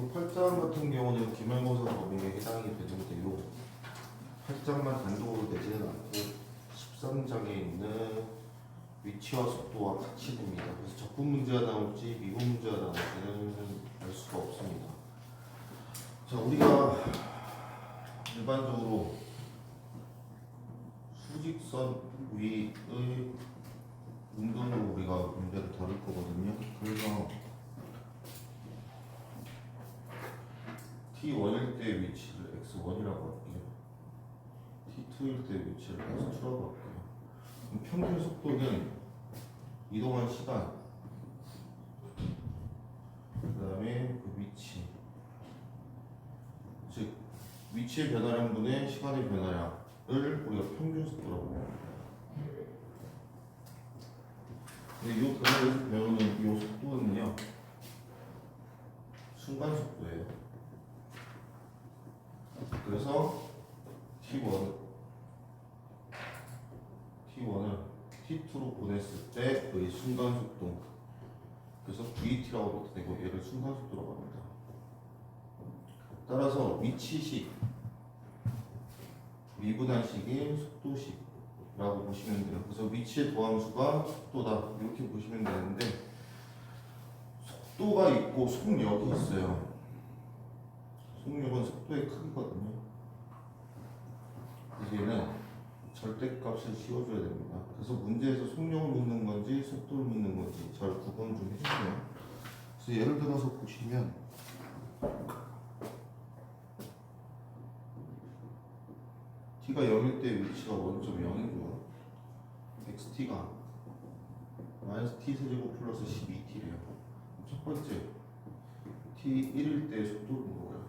그 8장 같은 경우는 기말고사 범위에 해당이 되는데요. 8장만 단독으로 내지는 않고 13장에 있는 위치와 속도와 같이 됩니다. 그래서 적분 문제가 나올지 미분 문제가 나올지는 알 수가 없습니다. 자, 우리가 일반적으로 수직선 위의 운동으로 우리가 문제를 다룰 거거든요. 그래서 T1일 때 위치를 X1이라고 할게요. T2일 때 위치를 X2라고 할게요. 그럼 평균 속도는 이동한 시간, 그 다음에 그 위치, 즉 위치의 변화량분의 시간의 변화량을 우리가 평균 속도라고 해요. 근데 이 변화에서 배우는 이 속도는요, 순간 속도예요. 그래서 T1을 T2로 보냈을 때의 순간 속도, 그래서 VT라고 되고 얘를 순간 속도라고 합니다. 따라서 위치식, 미분한식인 속도식이라고 보시면 돼요. 그래서 위치의 도함수가 속도다 이렇게 보시면 되는데, 속도가 있고 속력이 있어요. 속력은 속도의 크기거든요. 그래서 얘는 절대값을 씌워줘야 됩니다. 그래서 문제에서 속력을 묻는 건지 속도를 묻는 건지 잘 구분 좀 해주세요. 그래서 예를 들어서 보시면 t가 0일 때 위치가 원점 0이고요. xt가 마이너스 t 세제곱 플러스 12t래요. 첫 번째 t 1일 때 속도를 물어요.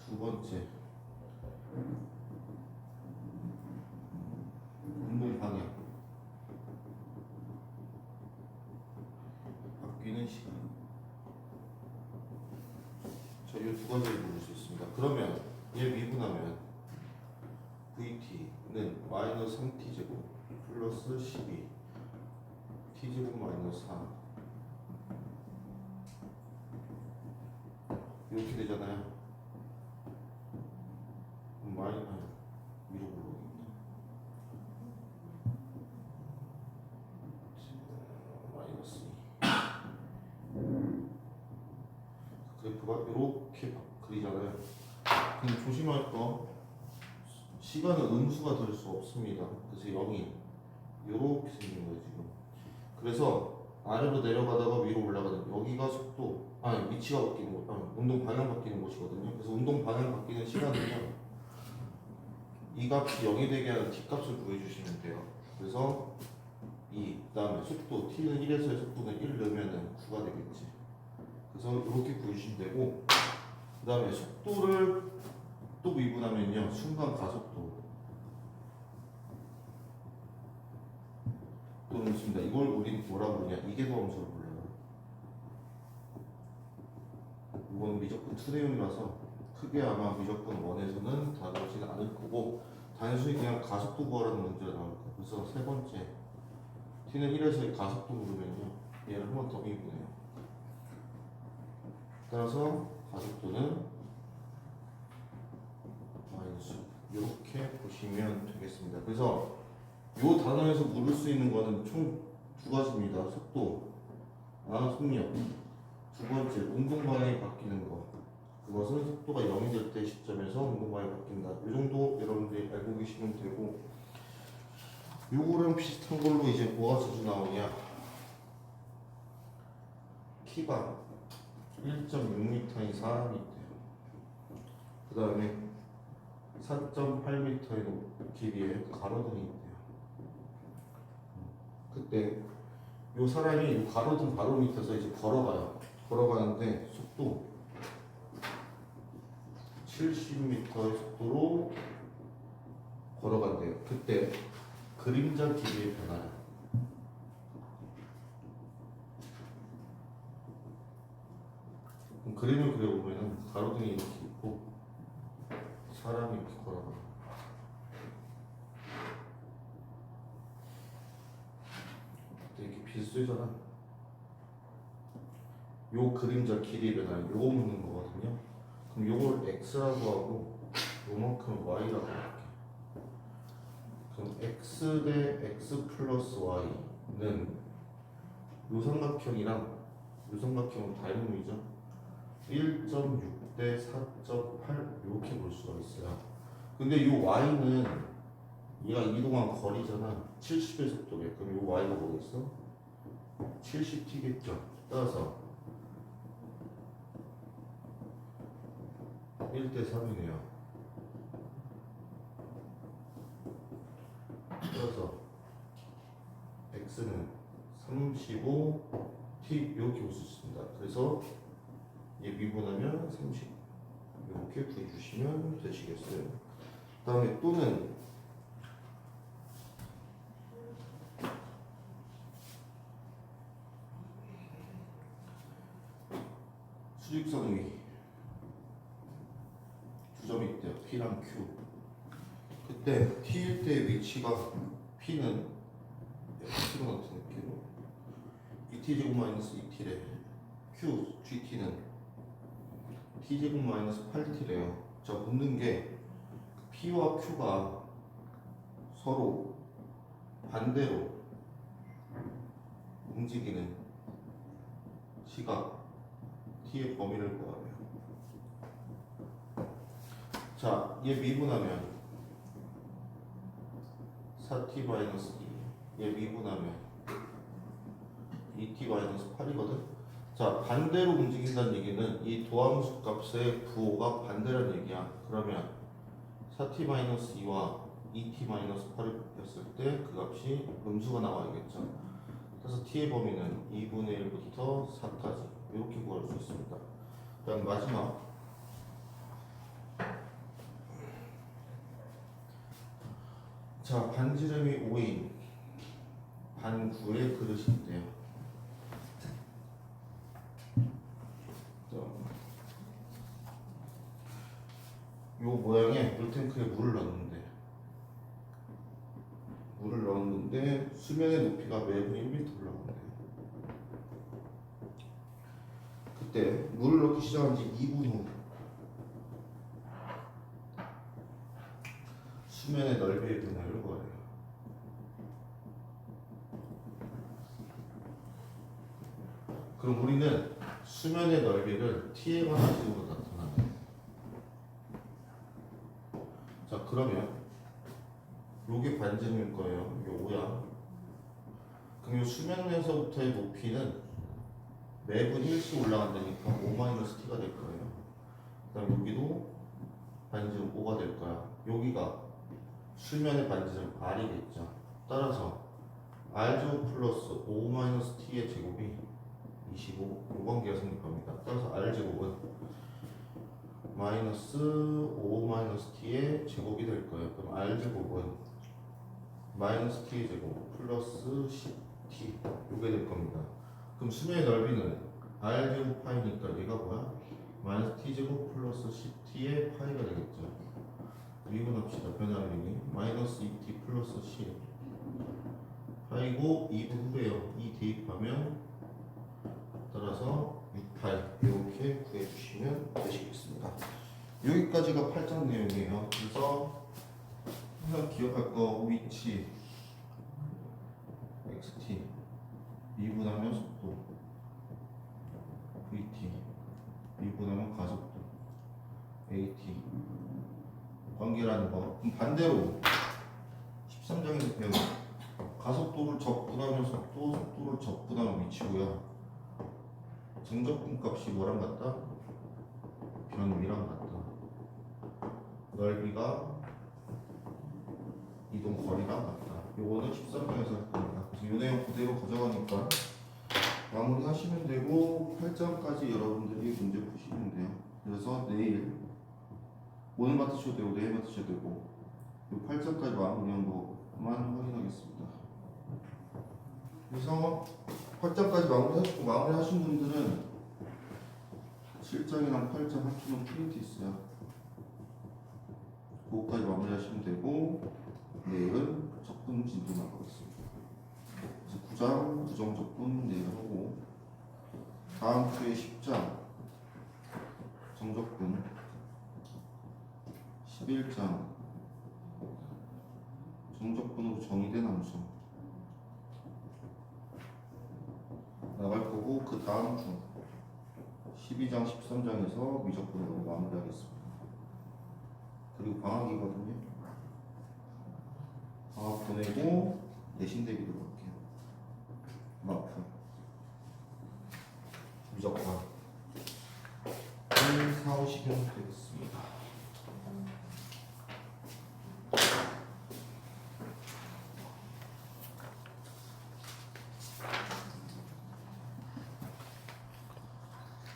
두 번째 운동 방향, 바뀌는 시간. 자, 이 두 가지를 물을 수 있습니다. 그러면 얘 미분하면 VT는 마이너스 3T제곱 플러스 12 T제곱 마이너스 4 이렇게 되잖아요. 마이너스 위로 올라오겠네. 마이너스 2 그래프가 이렇게 그리잖아요. 근데 조심할 거, 시간은 음수가 될 수 없습니다. 그래서 0이 이렇게 생긴 거예요 지금. 그래서 아래로 내려가다가 위로 올라가는, 여기가 속도, 위치가 바뀌는 곳, 운동 방향 바뀌는 곳이거든요. 그래서 운동 방향 바뀌는 시간은요, 이 값이 0이 되게 하는 t 값을 구해주시면 돼요. 그래서 그 다음에 속도, t는 1에서의 속도는 1 넣으면 9가 되겠지. 그래서 이렇게 구해주시면 되고, 그 다음에 속도를 또 미분하면요, 순간 가속도 또는 있습니다. 이걸 우리는 뭐라고 부르냐, 이계도함수로 불러요. 이건 미적분 2내용이라서 크게 아마 미적분 1에서는 다루지는 않을 거고, 단순히 그냥 가속도 구하라는 문제가 나올 거예요. 그래서 세 번째 t는 1에서의 가속도 물으면요, 얘를 한 번 더 미분해요. 따라서 가속도는 마이너스, 이렇게 보시면 되겠습니다. 그래서 이 단어에서 물을 수 있는 거는 총 두 가지입니다. 속도, 속력. 두 번째, 운동 방향이 바뀌는 거. 그것은 속도가 0이 될 때 시점에서 운동 방향이 바뀐다. 이 정도 여러분들이 알고 계시면 되고, 요거랑 비슷한 걸로 이제 뭐가 자주 나오냐. 키가 1.6m인 사람이 있대요. 그 다음에 4.8m의 길이에 가로등이 있대요. 그때 이 사람이 이 가로등 바로 밑에서 이제 걸어가는데 속도 70m의 속도로 걸어간대요. 그때 그림자 길이의 변화량, 그림을 그려보면 가로등이 이렇게 있고 사람이 이렇게 걸어가요. 이렇게 비수잖아. 요 그림자 길이 변화 요거 묻는 거거든요. 그럼 요걸 x라고 하고 요만큼 y라고 할게. 그럼 x 대 x 플러스 y는 요 삼각형이랑 요 삼각형은 닮음이죠. 1.6 대 4.8 이렇게 볼 수가 있어요. 근데 요 y는 얘가 이동한 거리잖아. 70의 속도래. 그럼 요 y가 뭐겠어? 70t겠죠. 따라서 1대 3이네요. 따라서 x는 35t 이렇게 볼 수 있습니다. 그래서 얘 미분하면 30 이렇게 구해주시면 되시겠어요. 그 다음에 또는 수직선 위 두 점이 있대요. P랑 Q. 그때 T일 때 위치가 P는 X로 같은 느낌으로 2T제곱 마이너스 2T래. Q, GT는 T제곱 마이너스 8T래요. 자, 묻는 게 P와 Q가 서로 반대로 움직이는 시각 T의 범위를 구하래요. 자, 얘 미분하면 4t 마이너스 2, 얘 미분하면 2t 마이너스 8이거든. 자, 반대로 움직인다는 얘기는 이 도함수 값의 부호가 반대라는 얘기야. 그러면 4t 마이너스 2와 2t 마이너스 8이 곱했을 때 그 값이 음수가 나와야겠죠. 그래서 t의 범위는 2분의 1부터 4까지 이렇게 구할 수 있습니다. 그다음 마지막 자, 반지름이 5인 반구의 그릇인데요. 요 모양에 물탱크에 물을 넣었는데 수면의 높이가 매분 1m 올라간대요. 그때 물을 넣기 시작한 지 2분 후 수면의 넓이의 변화를 구하래요. 그럼 우리는 수면의 넓이를 t에 관한 식으로 나타나네. 자, 그러면 요게 반지름일 거예요. 요 5야. 그럼 요 수면에서부터의 높이는 매분 1씩 올라간다니까 5-t가 될 거예요. 그 다음 여기도 반지름 5가 될 거야. 여기가 수면의 반지름 R이겠죠. 따라서 R제곱 플러스 5-t의 제곱이 25. 요 관계가 성립합니다. 따라서 R제곱은 마이너스 5-t의 제곱이 될 거예요. 그럼 R제곱은 마이너스 t의 제곱 플러스 10t 요게 될 겁니다. 그럼 수면의 넓이는 R제곱 파이니까 얘가 뭐야? 마이너스 t제곱 플러스 10t의 파이가 되겠죠. 미분합시다. 변화량이 마이너스 2t 플러스 10 파이고 2분 후에요. 2 대입하면 따라서 6파이 이렇게 구해주시면 되시겠습니다. 여기까지가 8장 내용이에요. 그래서 항상 기억할 거 위치 xt 미분하면 속도 vt 미분하면 가속도 at 관계라는 거. 그럼 반대로 13장에서 배운 가속도를 적분하면서 또 속도를 적분하는 위치고요. 정적분 값이 뭐랑 같다? 변위랑 같다. 넓이가 이동 거리랑 같다. 요거는 13장에서 할 겁니다. 그래서 요 내용 그대로 가져가니까 마무리 하시면 되고 8장까지 여러분들이 문제 푸시면 돼요. 그래서 내일 오늘 맡으셔도 되고 내일 맡으셔도 되고 요 8장까지 마무리한 거만 확인하겠습니다. 그래서 8장까지 마무리 하신 분들은 7장이랑 8장 합치면 프린트 있어요. 그거까지 마무리 하시면 되고 내일은 적분 진도 나가겠습니다. 그래서 9장 부정적분 내일 하고 다음 주에 10장 정적분 11장 정적분으로 정의된 함수 나갈 거고 그 다음 주 12장 13장에서 미적분으로 마무리하겠습니다. 그리고 방학이거든요. 방학 보내고 내신 대비로 갈게요. 마프 미적분 4, 50형 되겠습니다.